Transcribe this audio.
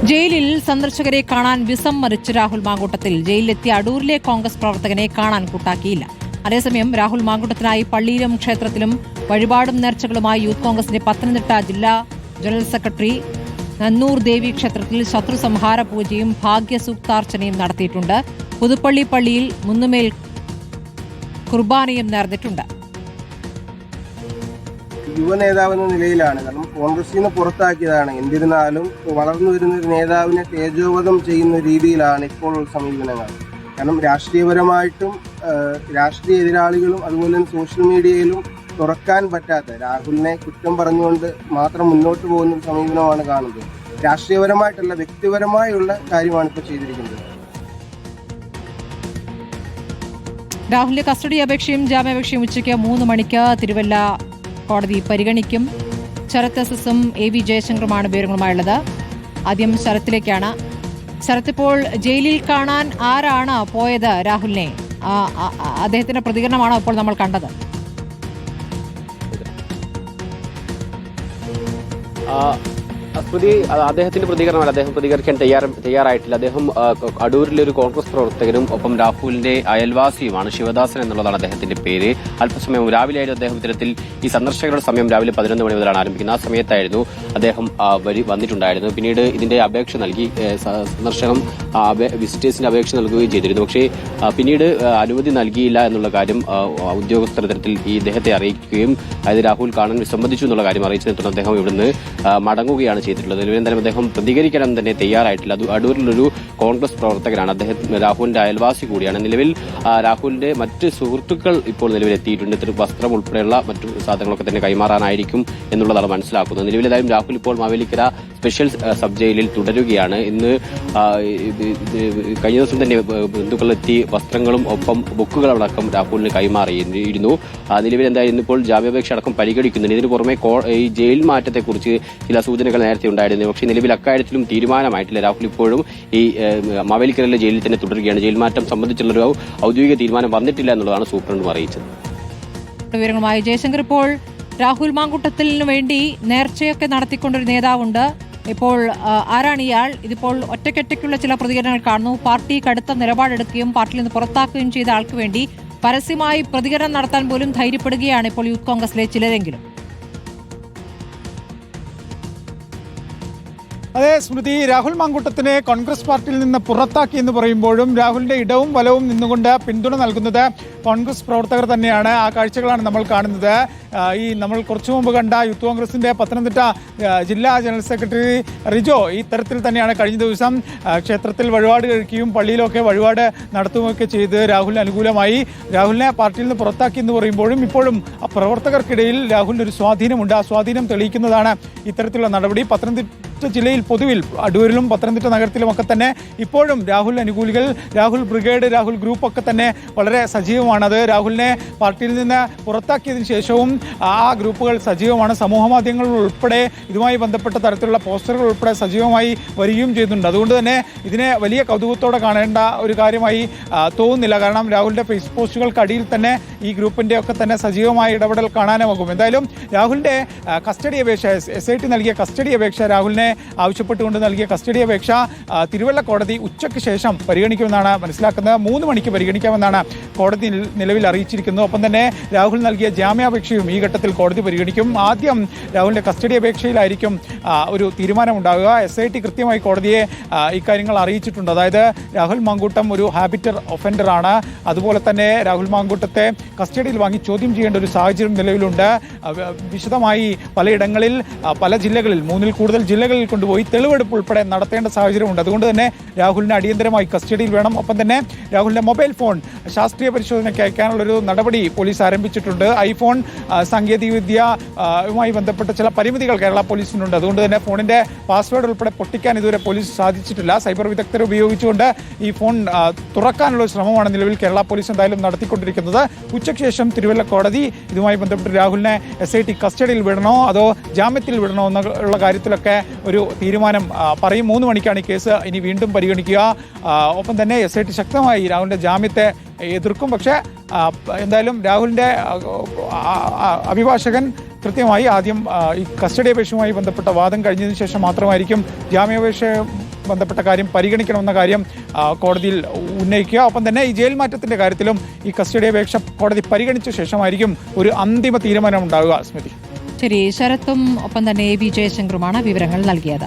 ജയിലിൽ സന്ദർശകരെ കാണാൻ വിസമ്മതിച്ച് രാഹുൽ മാങ്കൂട്ടത്തിൽ. ജയിലിലെത്തിയ അടൂരിലെ കോൺഗ്രസ് പ്രവർത്തകനെ കാണാൻ കൂട്ടാക്കിയില്ല. അതേസമയം രാഹുൽ മാങ്കൂട്ടത്തിനായി പള്ളിയിലും ക്ഷേത്രത്തിലും വഴിപാടും നേർച്ചകളുമായി യൂത്ത് കോൺഗ്രസിന്റെ പത്തനംതിട്ട ജില്ലാ ജനറൽ സെക്രട്ടറി നന്നൂർ ദേവി ക്ഷേത്രത്തിൽ ശത്രുസംഹാര പൂജയും ഭാഗ്യസൂക്താർച്ചനയും നടത്തിയിട്ടുണ്ട്. പുതുപ്പള്ളി പള്ളിയിൽ മുന്നുമേൽ കുർബാനയും നേർന്നിട്ടുണ്ട്. യുവനേതാവെന്ന നിലയിലാണ്, കാരണം കോൺഗ്രസിൽ നിന്ന് പുറത്താക്കിയതാണ്. എന്നിരുന്നാലും വളർന്നു വരുന്ന ഒരു നേതാവിനെ തേജോവധം ചെയ്യുന്ന രീതിയിലാണ് ഇപ്പോൾ സമീപനങ്ങൾ. കാരണം രാഷ്ട്രീയപരമായിട്ടും രാഷ്ട്രീയ എതിരാളികളും അതുപോലെ തന്നെ സോഷ്യൽ മീഡിയയിലും തുറക്കാൻ പറ്റാത്ത രാഹുലിനെ കുറ്റം പറഞ്ഞുകൊണ്ട് മാത്രം മുന്നോട്ട് പോകുന്ന ഒരു സമീപനമാണ് കാണുന്നത്. രാഷ്ട്രീയപരമായിട്ടല്ല, വ്യക്തിപരമായുള്ള കാര്യമാണ് ഇപ്പോൾ ചെയ്തിരിക്കുന്നത്. രാഹുലിന്റെ കസ്റ്റഡി അപേക്ഷയും ജാമ്യാപേക്ഷയും ഉച്ചയ്ക്ക് 3 മണിക്ക് തിരുവല്ല കോടതി പരിഗണിക്കും. ശരത് എസ്.എസും AV ജയശങ്കറുമാണ് വിവരങ്ങളുമായുള്ളത്. ആദ്യം ശരത്തിലേക്കാണ്. ശരത്ത്, ഇപ്പോൾ ജയിലിൽ കാണാൻ ആരാണ് പോയത് രാഹുലിനെ? അദ്ദേഹത്തിന്റെ പ്രതികരണമാണോ ഇപ്പോൾ നമ്മൾ കണ്ടത്? സ്മൃതി, അദ്ദേഹത്തിന്റെ പ്രതികരണമല്ല. അദ്ദേഹം പ്രതികരിക്കാൻ തയ്യാറായിട്ടില്ല. അദ്ദേഹം അടൂരിലെ ഒരു കോൺഗ്രസ് പ്രവർത്തകനും ഒപ്പം രാഹുലിന്റെ അയൽവാസിയുമാണ്. ശിവദാസൻ എന്നുള്ളതാണ് അദ്ദേഹത്തിന്റെ പേര്. അല്പസമയം രാവിലെയായിരുന്നു അദ്ദേഹം ഇത്തരത്തിൽ ഈ സന്ദർശകരുടെ സമയം രാവിലെ 11 മണി മുതലാണ് ആരംഭിക്കുന്നത്. ആ സമയത്തായിരുന്നു അദ്ദേഹം വന്നിട്ടുണ്ടായിരുന്നു. പിന്നീട് ഇതിന്റെ അപേക്ഷ നൽകി, സന്ദർശകം വിസിറ്റേഴ്സിന്റെ അപേക്ഷ നൽകുകയും ചെയ്തിരുന്നു. പക്ഷേ പിന്നീട് അനുമതി നൽകിയില്ല എന്നുള്ള കാര്യം ഉദ്യോഗസ്ഥർ തരത്തിൽ ഈ ഇദ്ദേഹത്തെ അറിയിക്കുകയും അതായത് രാഹുൽ കാണാൻ വിസമ്മതിച്ചു എന്നുള്ള കാര്യം അറിയിച്ചതിനെ തുടർന്ന് അദ്ദേഹം ഇവിടുന്ന് മടങ്ങുകയാണ് ചെയ്തിട്ടുള്ളത്. നിലവിൽ അദ്ദേഹം പ്രതികരിക്കാനും തന്നെ തയ്യാറായിട്ടില്ല. അടൂരിലൊരു കോൺഗ്രസ് പ്രവർത്തകനാണ്. അദ്ദേഹം രാഹുലിന്റെ അയൽവാസി കൂടിയാണ്. നിലവിൽ രാഹുലിന്റെ മറ്റ് സുഹൃത്തുക്കൾ ഇപ്പോൾ നിലവിൽ എത്തിയിട്ടുണ്ട്. വസ്ത്രം ഉൾപ്പെടെയുള്ള മറ്റു സാധനങ്ങളൊക്കെ തന്നെ കൈമാറാനായിരിക്കും എന്നുള്ളതാണ് മനസ്സിലാക്കുന്നത്. നിലവിൽ ഏതായാലും രാഹുൽ ഇപ്പോൾ മാവേലിക്കര സ്പെഷ്യൽ സബ് ജയിലിൽ തുടരുകയാണ്. ഇന്ന് കഴിഞ്ഞ ദിവസം തന്നെ ബന്ധുക്കളെത്തി വസ്ത്രങ്ങളും ഒപ്പം ബുക്കുകളടക്കം രാഹുലിന് കൈമാറിയിരുന്നു. നിലവിൽ എന്തായാലും ഇന്നിപ്പോൾ ജാമ്യാപേക്ഷ അടക്കം പരിഗണിക്കുന്നുണ്ട്. ഇതിനു പുറമെ ഈ ജയിൽ മാറ്റത്തെക്കുറിച്ച് ചില സൂചനകൾ നേരത്തെ ഉണ്ടായിരുന്നു. പക്ഷേ നിലവിൽ അക്കാര്യത്തിലും തീരുമാനമായിട്ടില്ല. രാഹുൽ ഇപ്പോഴും ഈ മാവേലിക്കരയിലെ ജയിലിൽ തന്നെ തുടരുകയാണ്. ജയിൽ മാറ്റം സംബന്ധിച്ചുള്ളൊരു ഔദ്യോഗിക തീരുമാനം വന്നിട്ടില്ല എന്നുള്ളതാണ് സൂപ്രണ്ടും അറിയിച്ചത്. വിവരങ്ങളുമായി ജയശങ്കർ. ഇപ്പോൾ രാഹുൽ മാങ്കൂട്ടത്തിന് വേണ്ടി നേർച്ചയൊക്കെ നടത്തിക്കൊണ്ടൊരു നേതാവുണ്ട്. ഇപ്പോൾ ആരാണ് ഇയാൾ? ഇതിപ്പോൾ ഒറ്റയ്ക്കൊറ്റയ്ക്കുള്ള ചില പ്രതികരണങ്ങൾ കാണുന്നു. പാർട്ടി കടുത്ത നിലപാടെടുക്കുകയും പാർട്ടിയിൽ നിന്ന് പുറത്താക്കുകയും ചെയ്ത ആൾക്ക് വേണ്ടി പരസ്യമായി പ്രതികരണം നടത്താൻ പോലും ധൈര്യപ്പെടുകയാണ് ഇപ്പോൾ യൂത്ത് കോൺഗ്രസിലെ ചിലരെങ്കിലും. അതെ സ്മൃതി, രാഹുൽ മാങ്കൂട്ടത്തിനെ കോൺഗ്രസ് പാർട്ടിയിൽ നിന്ന് പുറത്താക്കി എന്ന് പറയുമ്പോഴും രാഹുലിന്റെ ഇടവും വലവും നിന്നുകൊണ്ട് പിന്തുണ നൽകുന്നത് കോൺഗ്രസ് പ്രവർത്തകർ തന്നെയാണ്. ആ കാഴ്ചകളാണ് നമ്മൾ കാണുന്നത്. നമ്മൾ കുറച്ചു മുമ്പ് കണ്ട യൂത്ത് കോൺഗ്രസിന്റെ പത്തനംതിട്ട ജില്ലാ ജനറൽ സെക്രട്ടറി റിജോ ഇത്തരത്തിൽ തന്നെയാണ് കഴിഞ്ഞ ദിവസം ക്ഷേത്രത്തിൽ വഴിപാട് കഴിക്കുകയും പള്ളിയിലൊക്കെ വഴിപാട് നടത്തുകയൊക്കെ ചെയ്ത് രാഹുലിന് അനുകൂലമായി. രാഹുലിനെ പാർട്ടിയിൽ നിന്ന് പുറത്താക്കി എന്ന് പറയുമ്പോഴും ഇപ്പോഴും പ്രവർത്തകർക്കിടയിൽ രാഹുലിനൊരു സ്വാധീനമുണ്ട്. ആ സ്വാധീനം തെളിയിക്കുന്നതാണ് ഇത്തരത്തിലുള്ള നടപടി. പത്തനംതിട്ട ജില്ലയിൽ പൊതുവിൽ അടൂരിലും പത്തനംതിട്ട നഗരത്തിലുമൊക്കെ തന്നെ ഇപ്പോഴും രാഹുൽ അനുകൂലികൾ, രാഹുൽ ബ്രിഗേഡ്, രാഹുൽ ഗ്രൂപ്പ് ഒക്കെ തന്നെ വളരെ സജീവമാണത്. രാഹുലിനെ പാർട്ടിയിൽ നിന്ന് പുറത്താക്കിയതിനു ശേഷവും ആ ഗ്രൂപ്പുകൾ സജീവമാണ്. സമൂഹ മാധ്യമങ്ങളിൽ ഉൾപ്പെടെ ഇതുമായി ബന്ധപ്പെട്ട തരത്തിലുള്ള പോസ്റ്ററുകൾ ഉൾപ്പെടെ സജീവമായി വരികയും ചെയ്യുന്നുണ്ട്. അതുകൊണ്ട് തന്നെ ഇതിനെ വലിയ കൗതുകത്തോടെ കാണേണ്ട ഒരു കാര്യമായി തോന്നുന്നില്ല. കാരണം രാഹുലിന്റെ ഫേസ് പോസ്റ്റുകൾക്കടിയിൽ തന്നെ ഈ ഗ്രൂപ്പിന്റെ ഒക്കെ തന്നെ സജീവമായ ഇടപെടൽ കാണാനാകും. എന്തായാലും രാഹുലിന്റെ കസ്റ്റഡി അപേക്ഷ, SIT നൽകിയ കസ്റ്റഡി അപേക്ഷ, രാഹുലിനെ ആവശ്യപ്പെട്ടുകൊണ്ട് നൽകിയ കസ്റ്റഡി അപേക്ഷ തിരുവല്ല കോടതി ഉച്ചയ്ക്ക് ശേഷം പരിഗണിക്കുമെന്നാണ് മനസ്സിലാക്കുന്നത്. 3 മണിക്ക് പരിഗണിക്കാമെന്നാണ് കോടതി നിലവിൽ അറിയിച്ചിരിക്കുന്നത്. ഒപ്പം തന്നെ രാഹുൽ നൽകിയ ജാമ്യാപേക്ഷയും ഈ ഘട്ടത്തിൽ കോടതി പരിഗണിക്കും. ആദ്യം രാഹുലിന്റെ കസ്റ്റഡി അപേക്ഷയിലായിരിക്കും ഒരു തീരുമാനമുണ്ടാകുക. SIT കൃത്യമായി കോടതിയെ ഇക്കാര്യങ്ങൾ അറിയിച്ചിട്ടുണ്ട്. അതായത് രാഹുൽ മാങ്കൂട്ടം ഒരു ഹാബിറ്റർ ഒഫൻഡറാണ്. അതുപോലെ തന്നെ രാഹുൽ മാങ്കൂട്ടത്തെ കസ്റ്റഡിയിൽ വാങ്ങി ചോദ്യം ചെയ്യേണ്ട ഒരു സാഹചര്യം നിലവിലുണ്ട്. വിശദമായി പലയിടങ്ങളിൽ പല ജില്ലകളിൽ 3-ൽ കൂടുതൽ ജില്ലകളിൽ കൊണ്ടുപോയി തെളിവെടുപ്പ് ഉൾപ്പെടെ നടത്തേണ്ട സാഹചര്യമുണ്ട്. അതുകൊണ്ട് തന്നെ രാഹുലിനെ അടിയന്തരമായി കസ്റ്റഡിയിൽ വേണം. ഒപ്പം തന്നെ രാഹുലിന്റെ മൊബൈൽ ഫോൺ ശാസ്ത്രീയ പരിശോധനയ്ക്ക് അയക്കാനുള്ളൊരു നടപടി പോലീസ് ആരംഭിച്ചിട്ടുണ്ട്. ഐഫോൺ സാങ്കേതികവിദ്യയുമായി ബന്ധപ്പെട്ട ചില പരിമിതികൾ കേരള പോലീസിനുണ്ട്. അതുകൊണ്ട് തന്നെ ഫോണിന്റെ പാസ്വേഡ് ഉൾപ്പെടെ പൊട്ടിക്കാൻ ഇതുവരെ പോലീസ് സാധിച്ചിട്ടില്ല. സൈബർ വിദഗ്ധരെ ഉപയോഗിച്ചുകൊണ്ട് ഈ ഫോൺ തുറക്കാനുള്ള ശ്രമമാണ് നിലവിൽ കേരള പോലീസ് എന്തായാലും നടത്തിക്കൊണ്ടിരിക്കുന്നത്. ഉച്ചയ്ക്ക് ശേഷം തിരുവല്ല കോടതി ഇതുമായി ബന്ധപ്പെട്ട് രാഹുലിനെ SIT കസ്റ്റഡിയിൽ വിടണോ അതോ ജാമ്യത്തിൽ വിടണോ എന്നുള്ള കാര്യത്തിലൊക്കെ ഒരു തീരുമാനം പറയും. 3 മണിക്കാണ് ഈ കേസ് ഇനി വീണ്ടും പരിഗണിക്കുക. ഒപ്പം തന്നെ SIT ശക്തമായി രാഹുലിന്റെ ജാമ്യത്തെ എതിർക്കും. പക്ഷേ എന്തായാലും രാഹുലിന്റെ അഭിഭാഷകൻ കൃത്യമായി ആദ്യം ഈ കസ്റ്റഡി അപേക്ഷയുമായി ബന്ധപ്പെട്ട വാദം കഴിഞ്ഞതിന് ശേഷം മാത്രമായിരിക്കും ജാമ്യാപേക്ഷ ബന്ധപ്പെട്ട കാര്യം പരിഗണിക്കണമെന്ന കാര്യം കോടതിയിൽ ഉന്നയിക്കുക. ഒപ്പം തന്നെ ഈ ജയിൽ മാറ്റത്തിന്റെ കാര്യത്തിലും ഈ കസ്റ്റഡി അപേക്ഷ കോടതി പരിഗണിച്ച ശേഷമായിരിക്കും ഒരു അന്തിമ തീരുമാനം ഉണ്ടാകുക. സ്മൃതി. ശരി, ശരത്തും ഒപ്പം തന്നെ AV ജയശങ്കറുമാണ് വിവരങ്ങൾ നൽകിയത്.